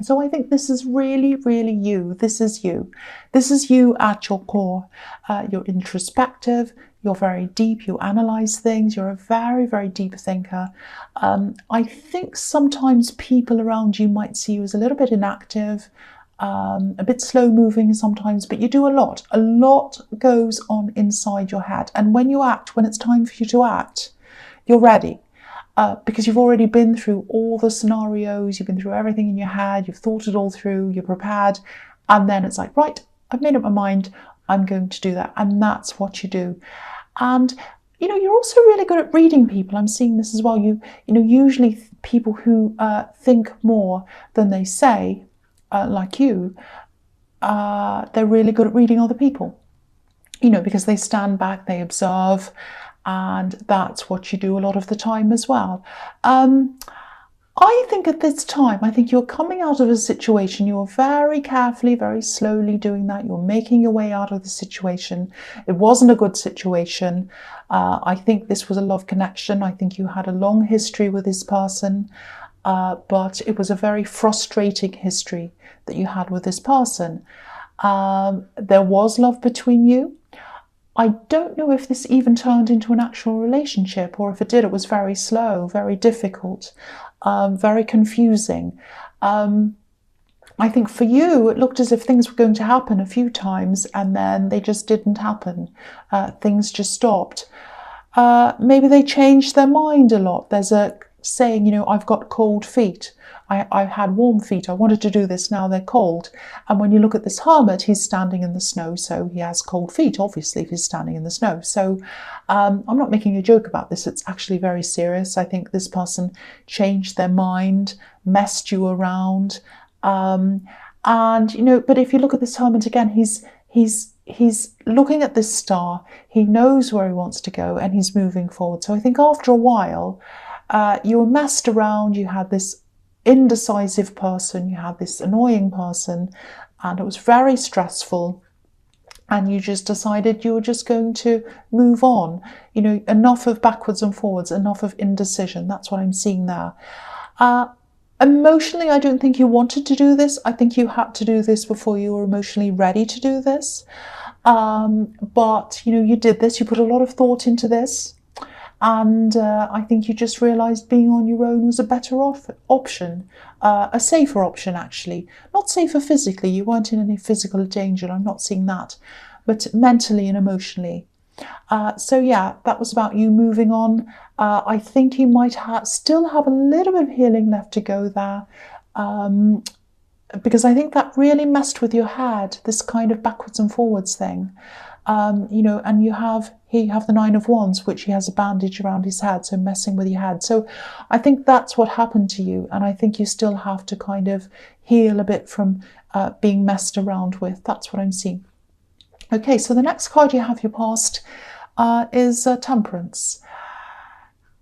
So I think this is really, really you. This is you. This is you at your core. You're introspective. You're very deep. You analyze things. You're a very, very deep thinker. I think sometimes people around you might see you as a little bit inactive, a bit slow moving sometimes, but you do a lot. A lot goes on inside your head. And when you act, when it's time for you to act, you're ready. Because you've already been through all the scenarios, you've been through everything in your head, you've thought it all through, you're prepared, and then it's like, right, I've made up my mind, I'm going to do that. And that's what you do. And you're also really good at reading people. I'm seeing this as well. Usually people who think more than they say, like you, they're really good at reading other people. Because they stand back, they observe, and that's what you do a lot of the time as well. I think at this time, I think you're coming out of a situation, you're very carefully, very slowly doing that, you're making your way out of the situation. It wasn't a good situation. I think this was a love connection. I think you had a long history with this person, but it was a very frustrating history that you had with this person. There was love between you. I don't know if this even turned into an actual relationship, or if it did, it was very slow, very difficult, very confusing. I think for you, it looked as if things were going to happen a few times and then they just didn't happen. Things just stopped. Maybe they changed their mind a lot. There's a saying, I've got cold feet. I had warm feet. I wanted to do this. Now they're cold. And when you look at this hermit, he's standing in the snow. So he has cold feet, obviously, if he's standing in the snow. So I'm not making a joke about this. It's actually very serious. I think this person changed their mind, messed you around. But if you look at this hermit again, he's looking at this star. He knows where he wants to go and he's moving forward. So I think after a while, you were messed around. You had this indecisive person, you had this annoying person, and it was very stressful, and you just decided you were just going to move on. Enough of backwards and forwards, enough of indecision. That's what I'm seeing there. Emotionally, I don't think you wanted to do this. I think you had to do this before you were emotionally ready to do this. But you did this, you put a lot of thought into this. And I think you just realised being on your own was a better option, a safer option, actually. Not safer physically, you weren't in any physical danger, I'm not seeing that, but mentally and emotionally. So yeah, that was about you moving on. I think you might still have a little bit of healing left to go there, because I think that really messed with your head, this kind of backwards and forwards thing. And you have the Nine of Wands, which he has a bandage around his head, so messing with your head. So I think that's what happened to you, and I think you still have to kind of heal a bit from being messed around with. That's what I'm seeing. Okay, so the next card you have your past is Temperance.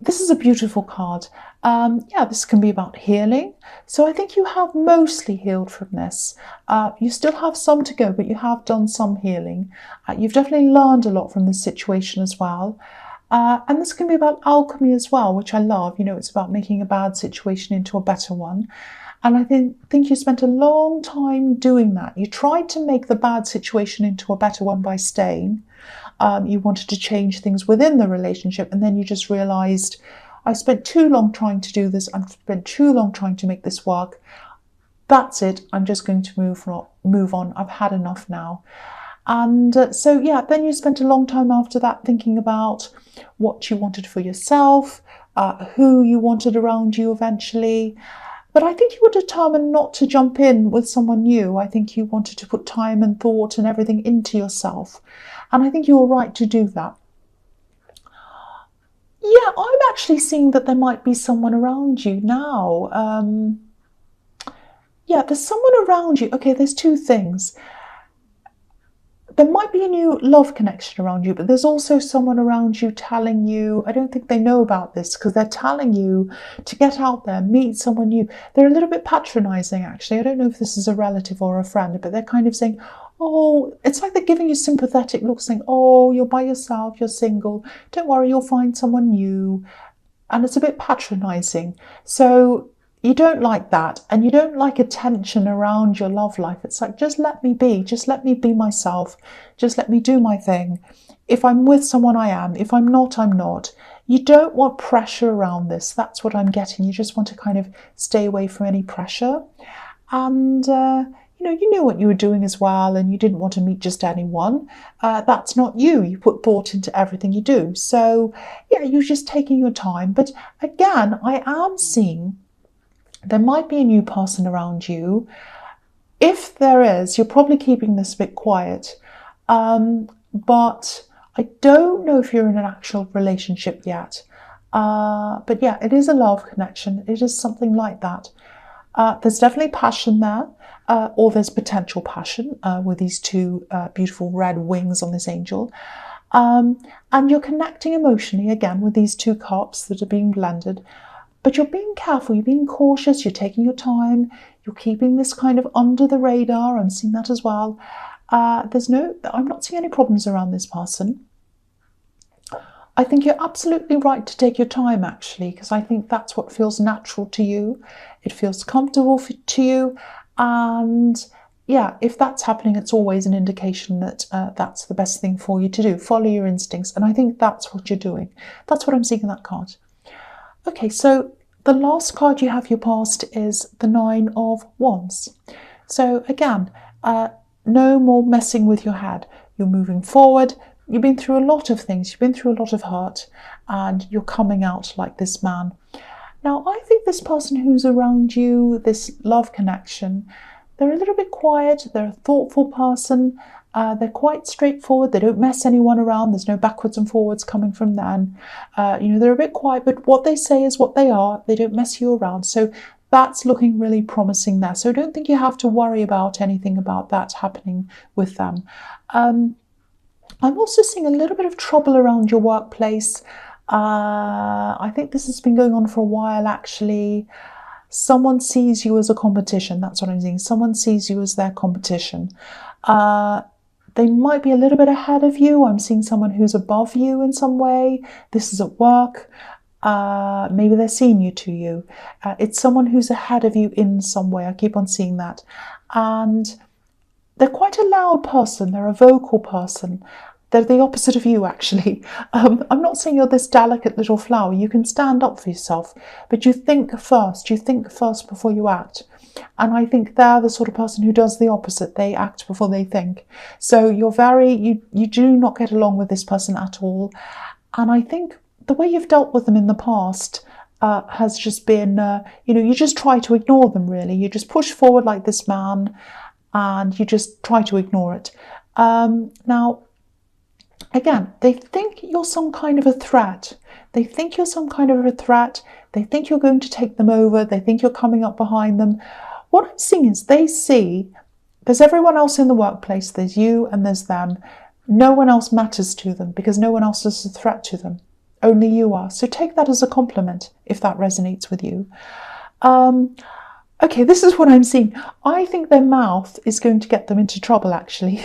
This is a beautiful card. This can be about healing. So I think you have mostly healed from this. You still have some to go, but you have done some healing. You've definitely learned a lot from this situation as well. And this can be about alchemy as well, which I love. It's about making a bad situation into a better one. And I think you spent a long time doing that. You tried to make the bad situation into a better one by staying. You wanted to change things within the relationship, and then you just realised, I spent too long trying to do this. I've spent too long trying to make this work. That's it. I'm just going to move on. I've had enough now. And then you spent a long time after that thinking about what you wanted for yourself, who you wanted around you eventually. But I think you were determined not to jump in with someone new. I think you wanted to put time and thought and everything into yourself. And I think you were right to do that. Yeah, I'm actually seeing that there might be someone around you now. There's someone around you. Okay, there's two things. There might be a new love connection around you, but there's also someone around you telling you, I don't think they know about this, because they're telling you to get out there, meet someone new. They're a little bit patronising, actually. I don't know if this is a relative or a friend, but they're kind of saying, oh, it's like they're giving you sympathetic looks, saying, oh, you're by yourself, you're single, don't worry, you'll find someone new. And it's a bit patronising. So you don't like that, and you don't like attention around your love life. It's like, just let me be, just let me be myself, just let me do my thing. If I'm with someone, I am. If I'm not, I'm not. You don't want pressure around this. That's what I'm getting. You just want to kind of stay away from any pressure. And you know what you were doing as well, and you didn't want to meet just anyone. That's not you. You put thought into everything you do. So yeah, you're just taking your time. But again, I am seeing there might be a new person around you. If there is, you're probably keeping this a bit quiet. But I don't know if you're in an actual relationship yet. But yeah, it is a love connection. It is something like that. There's definitely passion there, or there's potential passion with these two beautiful red wings on this angel. And you're connecting emotionally, again, with these two cups that are being blended. But you're being careful, you're being cautious, you're taking your time, you're keeping this kind of under the radar. I'm seeing that as well. I'm not seeing any problems around this person. I think you're absolutely right to take your time, actually, because I think that's what feels natural to you. It feels comfortable to you. And yeah, if that's happening, it's always an indication that that's the best thing for you to do. Follow your instincts. And I think that's what you're doing. That's what I'm seeing in that card. Okay, so the last card you have your past is the Nine of Wands. So again, no more messing with your head. You're moving forward. You've been through a lot of things. You've been through a lot of hurt, and you're coming out like this man. Now, I think this person who's around you, this love connection, they're a little bit quiet. They're a thoughtful person. They're quite straightforward. They don't mess anyone around. There's no backwards and forwards coming from them. They're a bit quiet, but what they say is what they are. They don't mess you around. So that's looking really promising there. So I don't think you have to worry about anything about that happening with them. I'm also seeing a little bit of trouble around your workplace. I think this has been going on for a while, actually. Someone sees you as a competition. That's what I'm seeing. Someone sees you as their competition. They might be a little bit ahead of you. I'm seeing someone who's above you in some way. This is at work. Maybe they're senior to you. It's someone who's ahead of you in some way. I keep on seeing that. And they're quite a loud person. They're a vocal person. They're the opposite of you, actually. I'm not saying you're this delicate little flower. You can stand up for yourself, but you think first. You think first before you act. And I think they're the sort of person who does the opposite. They act before they think. So you do not get along with this person at all. And I think the way you've dealt with them in the past has just been, you just try to ignore them, really. You just push forward like this man, and you just try to ignore it. Now, again, they think you're some kind of a threat. They think you're some kind of a threat. They think you're going to take them over. They think you're coming up behind them. What I'm seeing is they see there's everyone else in the workplace. There's you and there's them. No one else matters to them because no one else is a threat to them. Only you are. So take that as a compliment if that resonates with you. Okay, this is what I'm seeing. I think their mouth is going to get them into trouble, actually.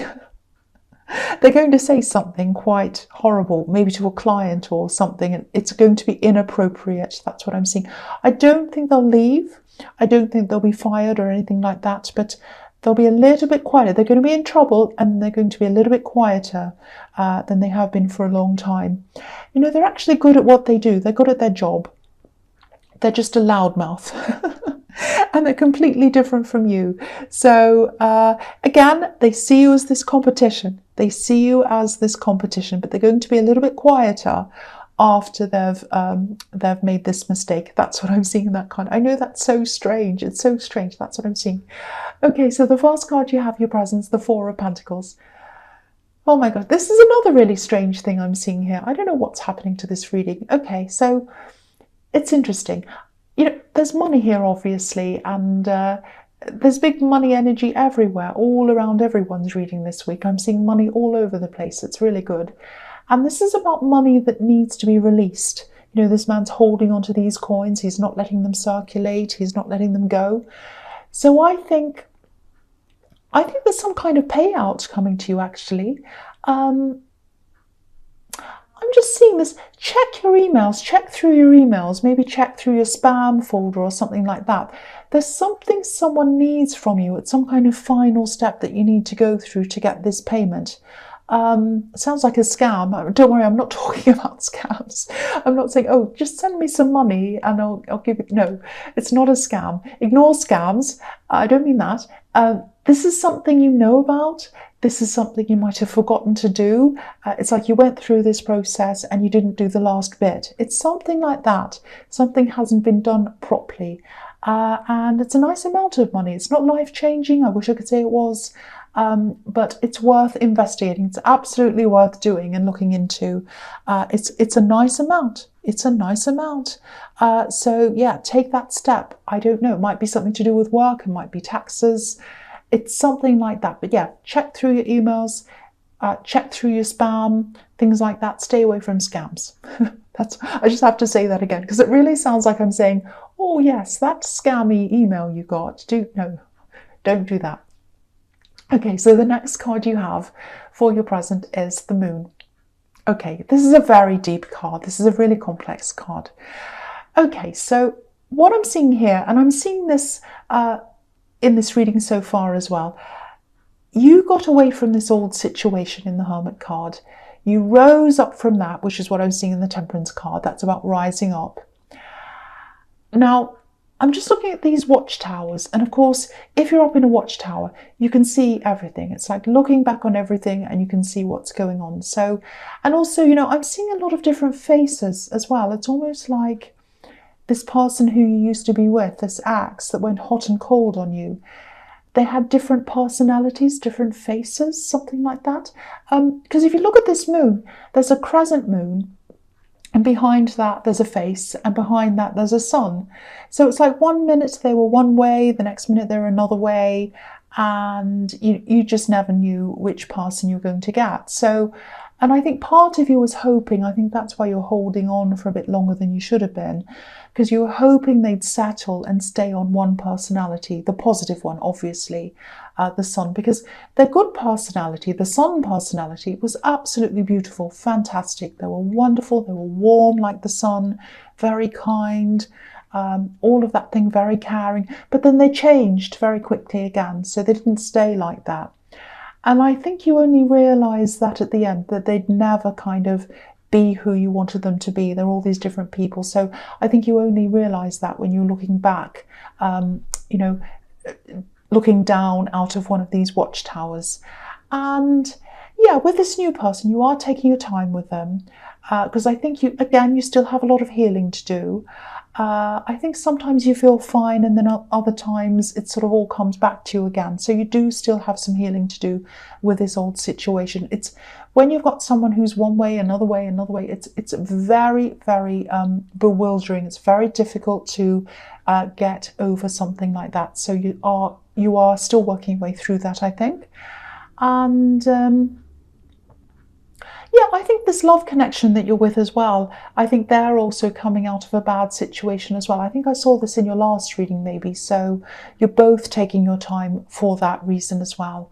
They're going to say something quite horrible, maybe to a client or something, and it's going to be inappropriate. That's what I'm seeing. I don't think they'll leave. I don't think they'll be fired or anything like that, but they'll be a little bit quieter. They're going to be in trouble, and they're going to be a little bit quieter than they have been for a long time. They're actually good at what they do. They're good at their job. They're just a loudmouth. And they're completely different from you. So again, they see you as this competition. They see you as this competition, but they're going to be a little bit quieter after they've made this mistake. That's what I'm seeing in that card. I know that's so strange. It's so strange. That's what I'm seeing. Okay, so the first card you have your presence, the Four of Pentacles. Oh my God, this is another really strange thing I'm seeing here. I don't know what's happening to this reading. Okay, so it's interesting. There's money here, obviously, and there's big money energy everywhere, all around everyone's reading this week. I'm seeing money all over the place. It's really good. And this is about money that needs to be released. This man's holding onto these coins. He's not letting them circulate. He's not letting them go. So I think there's some kind of payout coming to you, actually. I'm just seeing this. Check your emails, check through your emails, maybe check through your spam folder or something like that. There's something someone needs from you. It's some kind of final step that you need to go through to get this payment. It sounds like a scam. Don't worry, I'm not talking about scams. I'm not saying, oh, just send me some money and I'll give it. No, it's not a scam. Ignore scams. I don't mean that. This is something you know about. This is something you might have forgotten to do. It's like you went through this process and you didn't do the last bit. It's something like that. Something hasn't been done properly. And it's a nice amount of money. It's not life-changing. I wish I could say it was. But it's worth investigating. It's absolutely worth doing and looking into. It's a nice amount. It's a nice amount. So yeah, take that step. I don't know. It might be something to do with work. It might be taxes. It's something like that. But yeah, check through your emails, check through your spam, things like that. Stay away from scams. I just have to say that again, because it really sounds like I'm saying, oh yes, that scammy email you got. No, don't do that. Okay, so the next card you have for your present is the Moon. Okay, this is a very deep card. This is a really complex card. Okay, so what I'm seeing here, and I'm seeing this in this reading so far as well, you got away from this old situation in the Hermit card. You rose up from that, which is what I'm seeing in the Temperance card. That's about rising up. Now, I'm just looking at these watchtowers, and of course, if you're up in a watchtower, you can see everything. It's like looking back on everything and you can see what's going on. So, and also, you know, I'm seeing a lot of different faces as well. It's almost like this person who you used to be with, this ex that went hot and cold on you, they had different personalities, different faces, something like that. Because if you look at this moon, there's a crescent moon, and behind that there's a face, and behind that there's a sun. So it's like 1 minute they were one way, the next minute they were another way, and you just never knew which person you were going to get. So, and I think part of you was hoping, I think that's why you're holding on for a bit longer than you should have been, because you were hoping they'd settle and stay on one personality, the positive one, obviously, the sun, because their good personality, the sun personality, was absolutely beautiful, fantastic. They were wonderful, they were warm like the sun, very kind, all of that thing, very caring. But then they changed very quickly again, so they didn't stay like that. And I think you only realise that at the end, that they'd never kind of be who you wanted them to be. They're all these different people. So I think you only realise that when you're looking back, you know, looking down out of one of these watchtowers. And yeah, with this new person, you are taking your time with them, because I think you still have a lot of healing to do. I think sometimes you feel fine, and then other times it sort of all comes back to you again. So you do still have some healing to do with this old situation. It's when you've got someone who's one way, another way, another way, it's very, very bewildering. It's very difficult to get over something like that. So you are still working your way through that, I think. And yeah, I think this love connection that you're with as well, I think they're also coming out of a bad situation as well. I think I saw this in your last reading maybe, so you're both taking your time for that reason as well.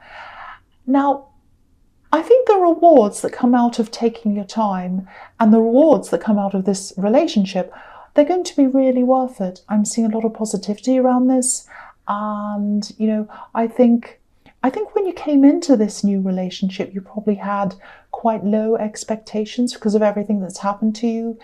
Now, I think the rewards that come out of taking your time and the rewards that come out of this relationship, they're going to be really worth it. I'm seeing a lot of positivity around this, and, you know, I think when you came into this new relationship, you probably had quite low expectations because of everything that's happened to you.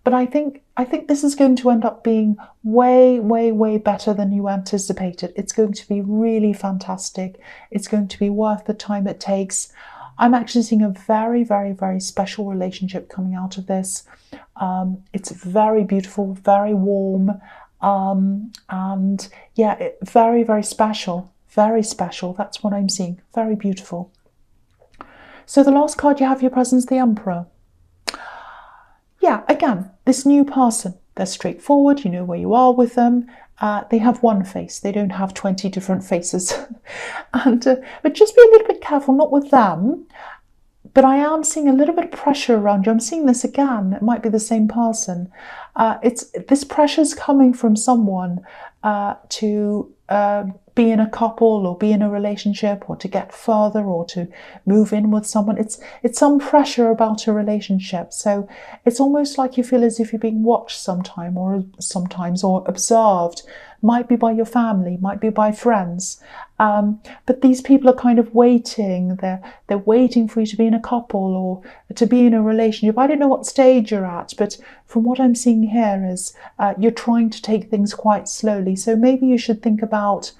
But I think this is going to end up being way, way, way better than you anticipated. It's going to be really fantastic. It's going to be worth the time it takes. I'm actually seeing a very, very, very special relationship coming out of this. It's very beautiful, very warm, and yeah, very, very special. Very special, that's what I'm seeing. Very beautiful. So the last card you have your presence, the Emperor. Yeah, again, this new person, they're straightforward, you know where you are with them. They have one face, they don't have 20 different faces. But just be a little bit careful, not with them, but I am seeing a little bit of pressure around you. I'm seeing this again, it might be the same person. This pressure's coming from someone to be in a couple or be in a relationship or to get further or to move in with someone. It's some pressure about a relationship. So it's almost like you feel as if you're being watched sometimes or observed. Might be by your family, might be by friends. But these people are kind of waiting. They're waiting for you to be in a couple or to be in a relationship. I don't know what stage you're at, but from what I'm seeing here is you're trying to take things quite slowly. So maybe you should think about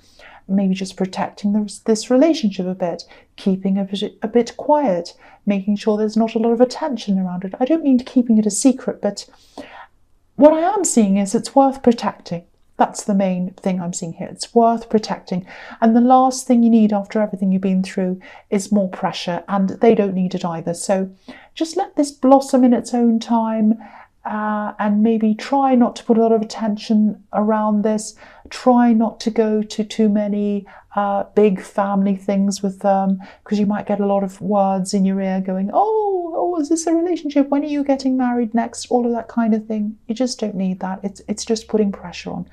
maybe just protecting this relationship a bit, keeping a bit quiet, making sure there's not a lot of attention around it. I don't mean keeping it a secret, but what I am seeing is it's worth protecting. That's the main thing I'm seeing here. It's worth protecting. And the last thing you need after everything you've been through is more pressure, and they don't need it either. So just let this blossom in its own time, and maybe try not to put a lot of attention around this. Try not to go to too many big family things with them, because you might get a lot of words in your ear going, oh, is this a relationship? When are you getting married next? All of that kind of thing. You just don't need that. It's just putting pressure on.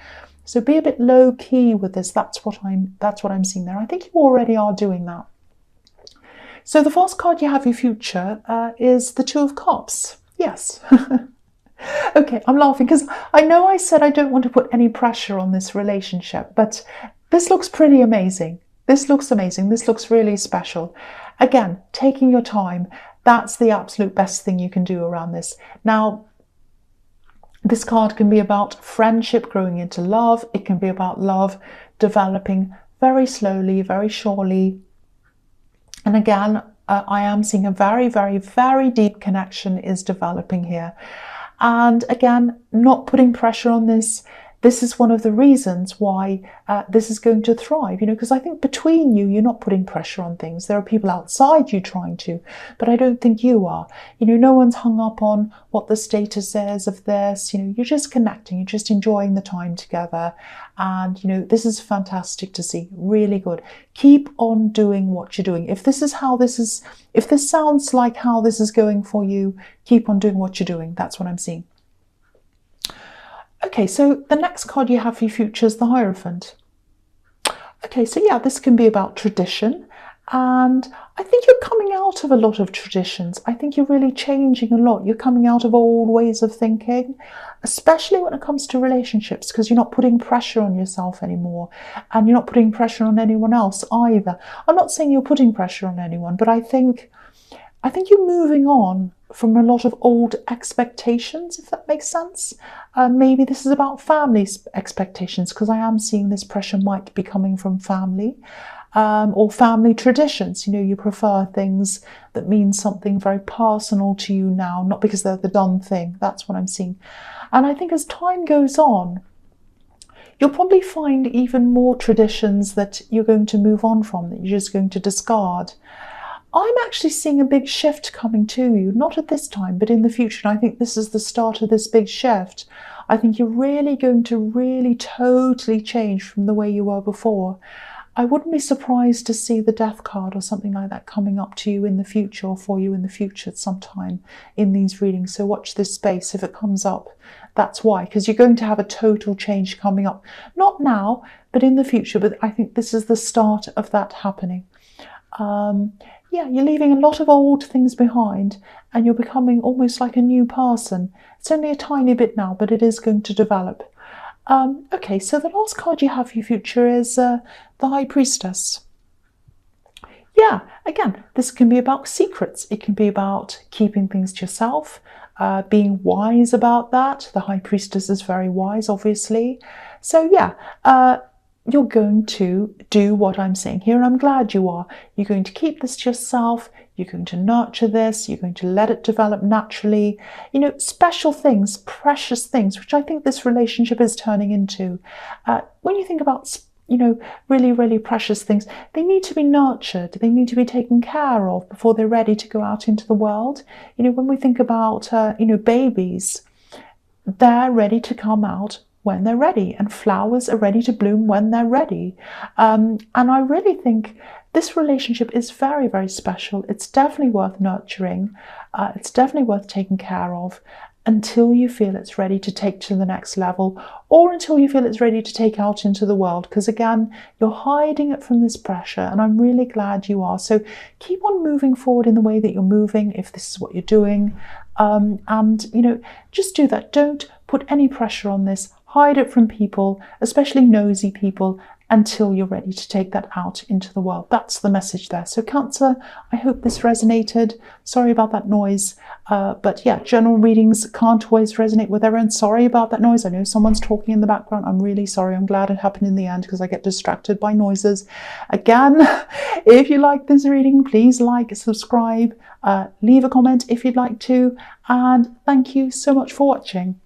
So be a bit low key with this. That's what I'm seeing there. I think you already are doing that. So the first card you have for your future is the Two of Cups. Yes. Okay, I'm laughing because I know I said I don't want to put any pressure on this relationship, but this looks pretty amazing. This looks amazing. This looks really special. Again, taking your time, that's the absolute best thing you can do around this. Now, this card can be about friendship growing into love. It can be about love developing very slowly, very surely. And again, I am seeing a very, very, very deep connection is developing here. And again, not putting pressure on this. This is one of the reasons why this is going to thrive, because I think between you, you're not putting pressure on things. There are people outside you trying to, but I don't think you are. No one's hung up on what the status is of this. You're just connecting, you're just enjoying the time together. And, this is fantastic to see, really good. Keep on doing what you're doing. If this sounds like how this is going for you, keep on doing what you're doing. That's what I'm seeing. Okay, so the next card you have for your future is the Hierophant. Okay, so yeah, this can be about tradition. And I think you're coming out of a lot of traditions. I think you're really changing a lot. You're coming out of old ways of thinking, especially when it comes to relationships, because you're not putting pressure on yourself anymore, and you're not putting pressure on anyone else either. I'm not saying you're putting pressure on anyone, but I think you're moving on from a lot of old expectations, if that makes sense. Maybe this is about family expectations, because I am seeing this pressure might be coming from family. Or family traditions. You prefer things that mean something very personal to you now, not because they're the done thing. That's what I'm seeing. And I think as time goes on, you'll probably find even more traditions that you're going to move on from, that you're just going to discard. I'm actually seeing a big shift coming to you, not at this time, but in the future. And I think this is the start of this big shift. I think you're really going to totally change from the way you were before. I wouldn't be surprised to see the Death card or something like that coming up to you in the future, or for you in the future at some time in these readings. So watch this space. If it comes up, that's why, because you're going to have a total change coming up. Not now, but in the future. But I think this is the start of that happening. Yeah, you're leaving a lot of old things behind, and you're becoming almost like a new person. It's only a tiny bit now, but it is going to develop. Okay, so the last card you have for your future is the High Priestess. Yeah, again, this can be about secrets. It can be about keeping things to yourself, being wise about that. The High Priestess is very wise, obviously. So yeah, you're going to do what I'm saying here, and I'm glad you are. You're going to keep this to yourself. You're going to nurture this. You're going to let it develop naturally. Special things, precious things, which I think this relationship is turning into. When you think about, really, really precious things, they need to be nurtured. They need to be taken care of before they're ready to go out into the world. When we think about, babies, they're ready to come out when they're ready, and flowers are ready to bloom when they're ready. And I really think this relationship is very, very special. It's definitely worth nurturing. It's definitely worth taking care of. until you feel it's ready to take to the next level, or until you feel it's ready to take out into the world. Because again, you're hiding it from this pressure, and I'm really glad you are. So keep on moving forward in the way that you're moving, if this is what you're doing. And, you know, just do that. Don't put any pressure on this. Hide it from people, especially nosy people, until you're ready to take that out into the world. That's the message there. So Cancer, I hope this resonated. Sorry about that noise. But yeah, general readings can't always resonate with everyone. Sorry about that noise. I know someone's talking in the background. I'm really sorry. I'm glad it happened in the end because I get distracted by noises. Again, if you like this reading, please like, subscribe, leave a comment if you'd like to. And thank you so much for watching.